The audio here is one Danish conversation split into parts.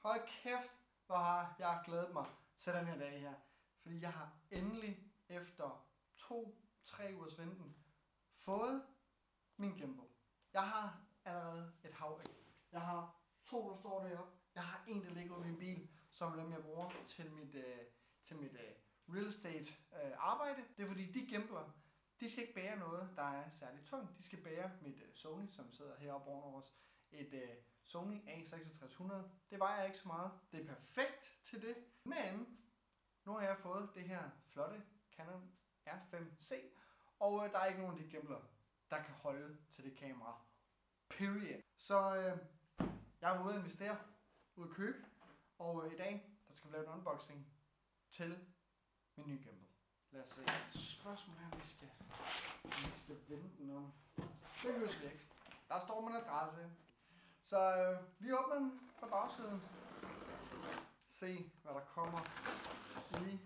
Hold kæft, hvor har jeg glædet mig til den her dag her. Fordi jeg har endelig efter 2-3 ugers venten fået min gimbal. Jeg har allerede et hav af. Jeg har 2, der står deroppe. Jeg har en, der ligger ude i min bil, som er dem, jeg bruger til mit real estate arbejde. Det er fordi, de gimbler, de skal ikke bære noget, der er særligt tungt. De skal bære mit Sony, som sidder heroppe oven os. Et Sony A6600. Det vejer ikke så meget. Det er perfekt til det. Men nu har jeg fået det her flotte Canon R5C. Og der er ikke nogen af de gimbler, der kan holde til det kamera. Period. Så jeg er ude at investere, ude at købe. Og i dag, der skal vi lave en unboxing til min nye gimbal. Lad os se. Spørgsmål her, vi skal vende den om. Det kan vi slet ikke. Der står min adresse. Så vi åbner den på bagsiden. Se, hvad der kommer i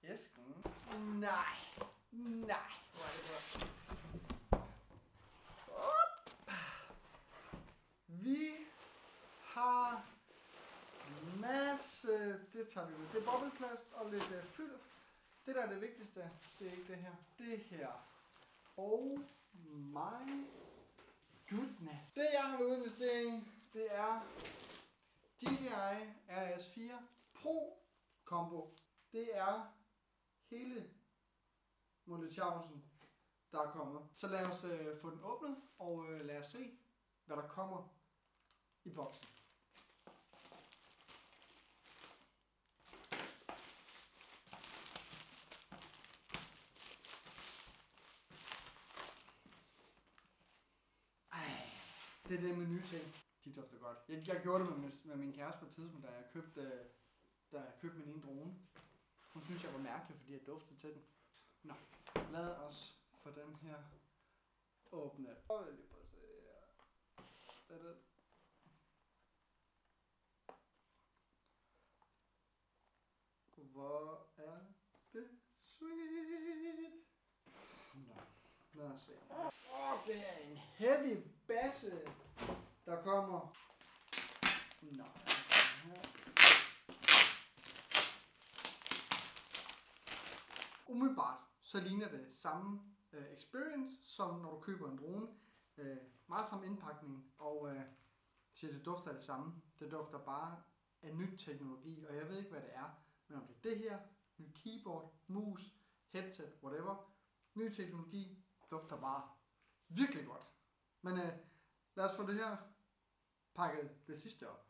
æsken. Nej. Hvor er det godt. Vi har masse, det tager vi med. Det er bobleplast og lidt fyld. Det der er det vigtigste, det er ikke det her. Det her. Oh my goodness. Det jeg har været ude at investere i, det er DJI RS4 Pro Combo. Det er hele Molletjavsen, der er kommet. Så lad os få den åbnet, og lad os se, hvad der kommer i boksen. Det er det med nye ting. De dufter godt. Jeg gjorde det med min kæreste på et tidspunkt, da jeg købte min ene drone. Hun synes, jeg var mærkelig, fordi jeg duftede til den. Nå, lad os få den her åbnet. Lige prøv at se her. Hvor er det sweet. Nå, lad os se. Det er en heavy basse, der kommer. Nå, umiddelbart så ligner det samme experience, som når du køber en drone. Meget samme indpakning, og det dufter af det samme. Det dufter bare af ny teknologi, og jeg ved ikke, hvad det er. Men om det er det her, ny keyboard, mus, headset, whatever. Ny teknologi dufter bare virkelig godt. Men lad os få det her pakket det sidste op.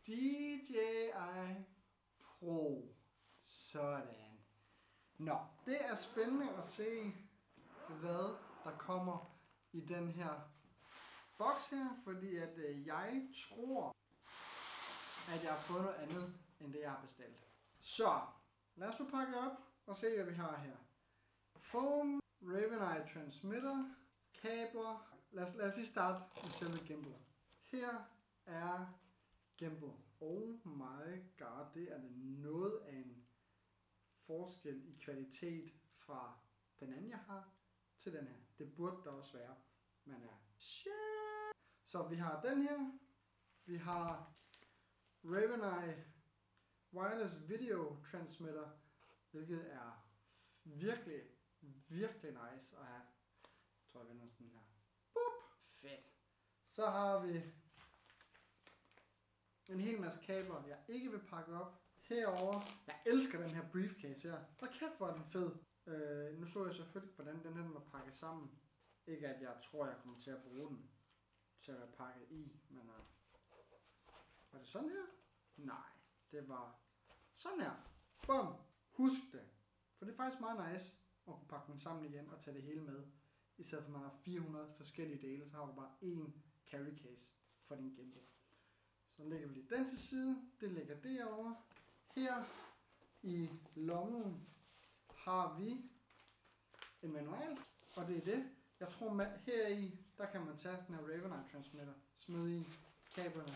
DJI Pro. Sådan. Nå, det er spændende at se, hvad der kommer i den her boks her, fordi at jeg tror, at jeg har fået noget andet, end det jeg har bestilt. Så, lad os få pakket op og se, hvad vi har her. Foam, Raven transmitter, kabler. Lad os lige starte med selve gimbal. Her er gimbal. Oh my god, det er noget af en forskel i kvalitet fra den anden jeg har til den her. Det burde der også være. Men shit. Så vi har den her. Vi har Raven Wireless Video Transmitter, hvilket er virkelig nice at have. Jeg tror, jeg vender sådan her. Boop. Fedt. Så har vi en hel masse kabler, jeg ikke vil pakke op. Herover. Jeg elsker den her briefcase her. Hvor kæft, hvor er den fed. Nu så jeg selvfølgelig, hvordan den her var pakket sammen. Ikke at jeg tror, jeg kommer til at bruge den til at være pakket i, men var det sådan her? Nej, det var sådan her. Bum. Husk det. For det er faktisk meget nice at kunne pakke den sammen igen og tage det hele med. I stedet for at man har 400 forskellige dele, så har du bare én carry case for din gimbal. Så lægger vi lige den til side. Det ligger derovre. Her i lommen har vi en manual, og det er det. Jeg tror her i, der kan man tage den her Raven transmitter, smide i kablerne.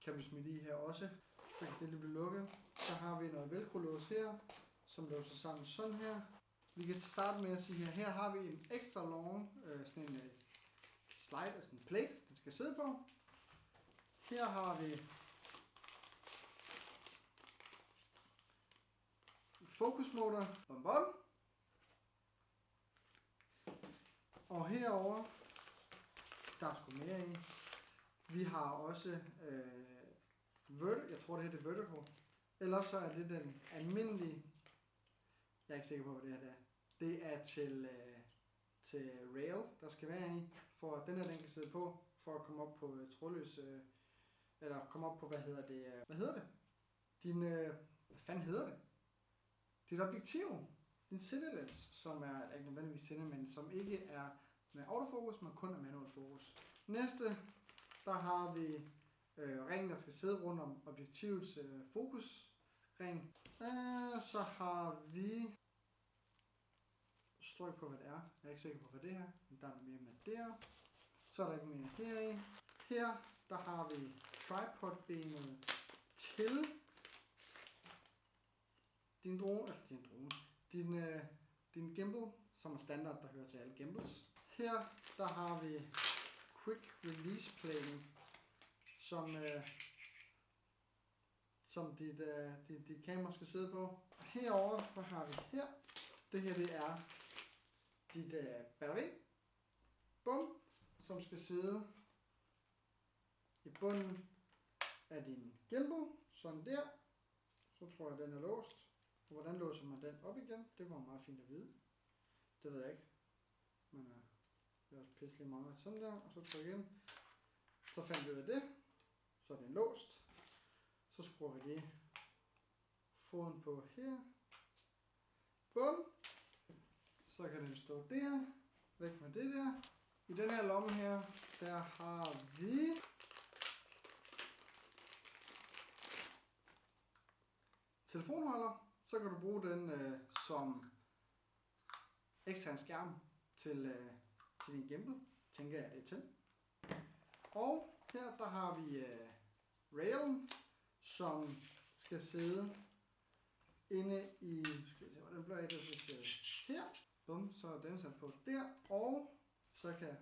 Kan vi smide i her også, så kan det lige blive lukket. Så har vi noget velcro-lås her, som låser sammen sådan her. Vi kan starte med at sige her har vi en ekstra long, sådan en slide, sådan en plate, den skal sidde på. Her har vi fokusmotor. Bom, bom. Og herover der er sgu mere i. Vi har også jeg tror det her er vertical. Ellers så er det den almindelige. Jeg er ikke sikker på hvad det her er. Det er til rail der skal være i. For at den her den kan sidde på. For at komme op på trådløs. Eller komme op på hvad hedder det? Hvad fanden hedder det? Dit objektiv. Din cinelens, som er ikke nødvendigvis cine, men som ikke er med autofokus, men kun er manual fokus. Næste, der har vi ringen, der skal sidde rundt om objektivets fokusring. Så har vi står ikke på hvad det er. Jeg er ikke sikker på hvad det er, men der er mere med der. Så er der ikke mere her i. Her, der har vi tripodbenet til din gimbal, som er standard, der hører til alle gimbals. Her, der har vi quick release platen, som dit kamera skal sidde på. Herover, hvad har vi her? Det her, det er dit batteri. Bum, som skal sidde i bunden af din gimbal. Sådan der. Så tror jeg, den er låst. Og hvordan låser man den op igen? Det var meget fint at vide. Det ved jeg ikke. Men det er også pisselig mange. Sådan der. Og så trykker jeg ind. Så fandt vi ud af det. Så er den låst. Så skruer vi lige foden på her. Bum. Så kan den stå der. Væk med det der. I den her lomme her, der har vi telefonholder. Så kan du bruge den som ekstern skærm til din gimbal. Tænker jeg, det er til. Og her der har vi railen, som skal sidde inde i, skal vi se, hvordan bliver det, så sidder her. Bum, så er den sat på der. Og så kan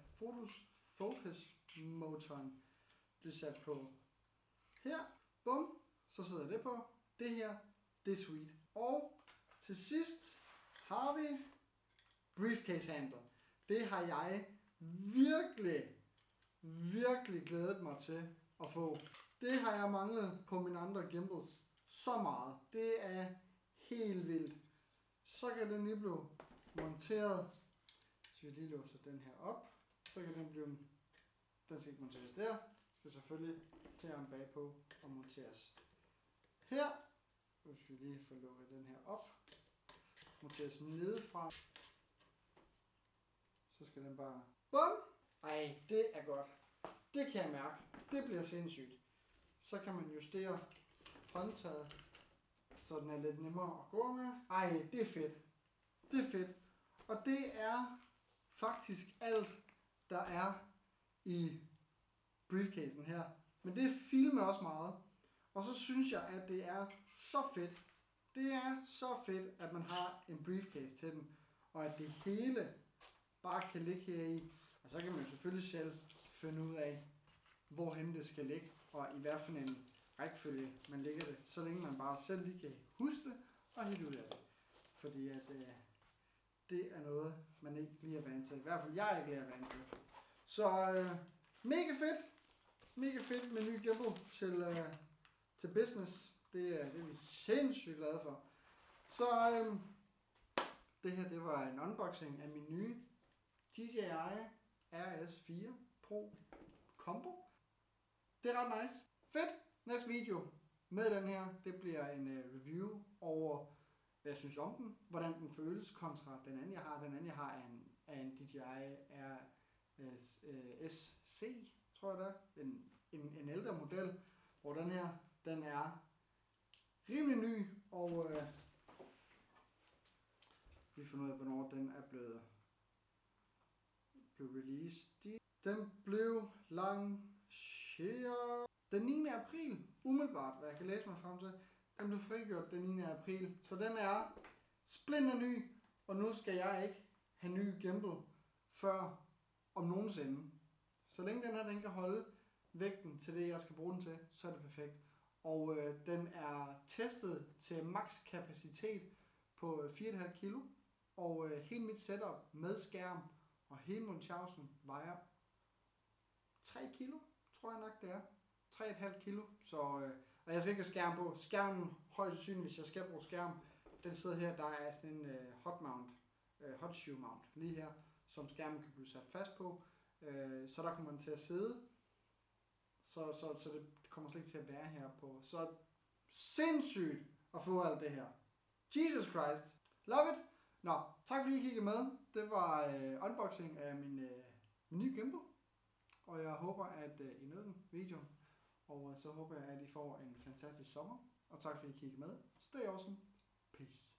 focus motoren blive sat på her. Bum, så sidder det på. Det her, det er sweet. Og til sidst har vi briefcase handler. Det har jeg virkelig glædet mig til at få. Det har jeg manglet på mine andre gimbals så meget. Det er helt vildt. Så kan den lige blive monteret. Så vi lige låser den her op. Så kan den blive, den skal ikke monteres der. Skal selvfølgelig herom bagpå og monteres her. Så skal vi lige få lukket den her op. Monteres nedefra. Så skal den bare, bum! Ej, det er godt. Det kan jeg mærke. Det bliver sindssygt. Så kan man justere håndtaget, så den er lidt nemmere at gå med. Ej, det er fedt. Det er fedt. Og det er faktisk alt, der er i briefcasen her. Men det filmer også meget. Og så synes jeg, at det er så fedt. Det er så fedt, at man har en briefcase til den. Og at det hele bare kan ligge heri. Og så kan man selvfølgelig selv finde ud af, hvorhen det skal ligge. Og i hvert fald en rækkefølge, man lægger det. Så længe man bare selv lige kan huske det og helt ud af det. Fordi at det er noget, man ikke lige er vant til. I hvert fald jeg ikke lige er vant til. Så mega fedt. Mega fedt med ny gimbal til business. Det er vi sindssygt glade for. Så det her, det var en unboxing af min nye DJI RS4 Pro Combo. Det er ret nice. Fedt. Næste video med den her, det bliver en review over, hvad jeg synes om den, hvordan den føles kontra den anden jeg har. Den anden jeg har er en DJI SC, tror jeg det er. En ældre model, hvor den her, den er rimelig ny, og vi finder ud af, hvornår den er blevet released. Den blev lanceret den 9. april, umiddelbart, hvad jeg kan læse mig frem til. Den blev frigjort den 9. april, så den er splinter ny, og nu skal jeg ikke have ny gimbal før om nogensinde. Så længe den her, den kan holde vægten til det, jeg skal bruge den til, så er det perfekt. Og den er testet til max kapacitet på 4,5 kilo. Og hele mit setup med skærm og hele Munchausen vejer 3 kilo, tror jeg nok det er. 3,5 kilo. Så, og jeg skal ikke have skærm på. Skærmen, højst sandsynligt, hvis jeg skal bruge skærm, den sidder her, der er sådan en hot shoe mount lige her, som skærmen kan blive sat fast på. Så der kommer den til at sidde. Så det kommer slet ikke til at være her på. Så sindssygt at få alt det her. Jesus Christ. Love it. Nå, tak fordi I kiggede med. Det var unboxing af min nye gimbal. Og jeg håber, at I nød videoen. Og så håber jeg, at I får en fantastisk sommer. Og tak fordi I kiggede med. Stay awesome. Peace.